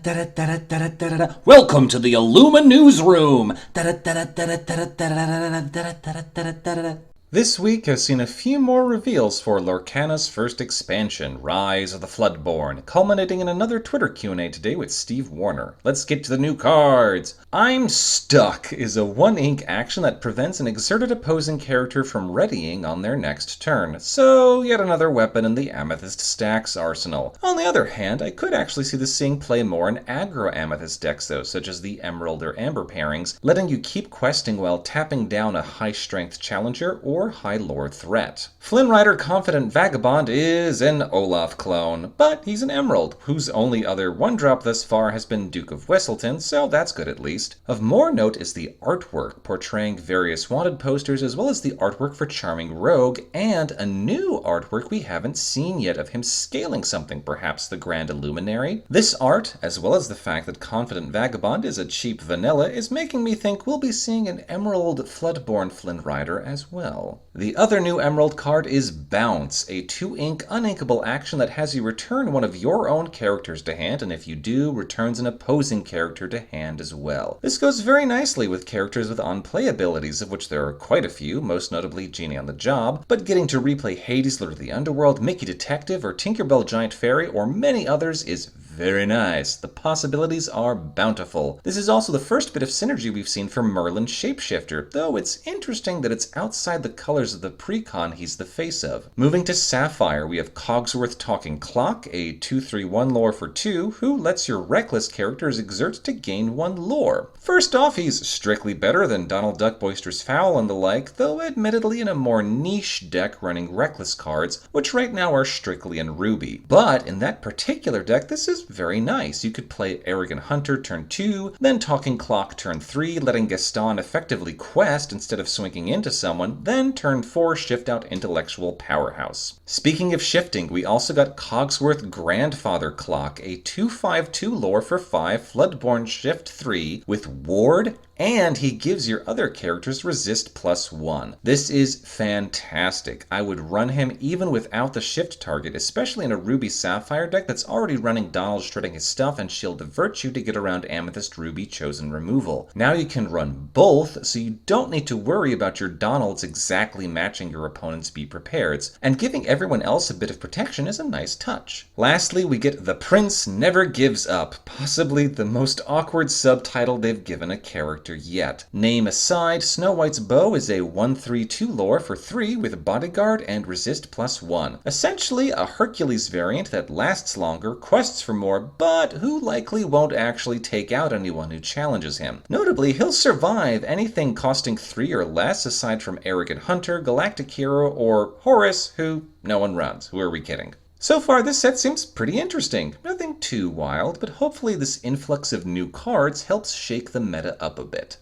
Welcome to the IllumiNewsroom. This week has seen a few more reveals for Lorcana's first expansion, Rise of the Floodborn, culminating in another Twitter Q&A today with Steve Warner. Let's get to the new cards! I'm Stuck is a 1-ink action that prevents an exerted opposing character from readying on their next turn, so yet another weapon in the Amethyst stack's arsenal. On the other hand, I could actually see this seeing play more in aggro Amethyst decks though, such as the Emerald or Amber pairings, letting you keep questing while tapping down a high-strength challenger or high lore threat. Flynn Rider Confident Vagabond is an Olaf clone, but he's an Emerald, whose only other 1-drop thus far has been Duke of Wesselton, so that's good at least. Of more note is the artwork, portraying various wanted posters as well as the artwork for Charming Rogue, and a new artwork we haven't seen yet of him scaling something, perhaps the Grand Illuminary. This art, as well as the fact that Confident Vagabond is a cheap vanilla, is making me think we'll be seeing an Emerald Floodborn Flynn Rider as well. The other new Emerald card is Bounce, a 2-ink uninkable action that has you return one of your own characters to hand, and if you do, returns an opposing character to hand as well. This goes very nicely with characters with on-play abilities, of which there are quite a few, most notably Genie on the Job, but getting to replay Hades, Lord of the Underworld, Mickey Detective, or Tinkerbell Giant Fairy, or many others is very nice. The possibilities are bountiful. This is also the first bit of synergy we've seen for Merlin Shapeshifter, though it's interesting that it's outside the colors of the precon he's the face of. Moving to Sapphire, we have Cogsworth Talking Clock, a 2/3/1 lore for 2, who lets your reckless characters exert to gain 1 lore. First off, he's strictly better than Donald Duck Boisterous Fowl and the like, though admittedly in a more niche deck running reckless cards, which right now are strictly in Ruby. But in that particular deck, this is very nice. You could play Arrogant Hunter turn 2, then Talking Clock turn 3, letting Gaston effectively quest instead of swinging into someone, then turn 4 shift out Intellectual Powerhouse. Speaking of shifting, we also got Cogsworth Grandfather Clock, a 2/5/2 lore for 5 Floodborn shift 3 with Ward, and he gives your other characters resist +1. This is fantastic. I would run him even without the shift target, especially in a Ruby Sapphire deck that's already running Donald shredding his stuff and Shield of Virtue to get around Amethyst Ruby Chosen removal. Now you can run both, so you don't need to worry about your Donalds exactly matching your opponent's Be Prepareds, and giving everyone else a bit of protection is a nice touch. Lastly, we get The Prince Never Gives Up, possibly the most awkward subtitle they've given a character yet. Name aside, Snow White's Bow is a 1/3/2 lore for 3 with Bodyguard and resist +1. Essentially a Hercules variant that lasts longer, quests for more, but who likely won't actually take out anyone who challenges him. Notably, he'll survive anything costing 3 or less aside from Arrogant Hunter, Galactic Hero, or Horus, who no one runs. Who are we kidding? So far, this set seems pretty interesting. Nothing too wild, but hopefully this influx of new cards helps shake the meta up a bit.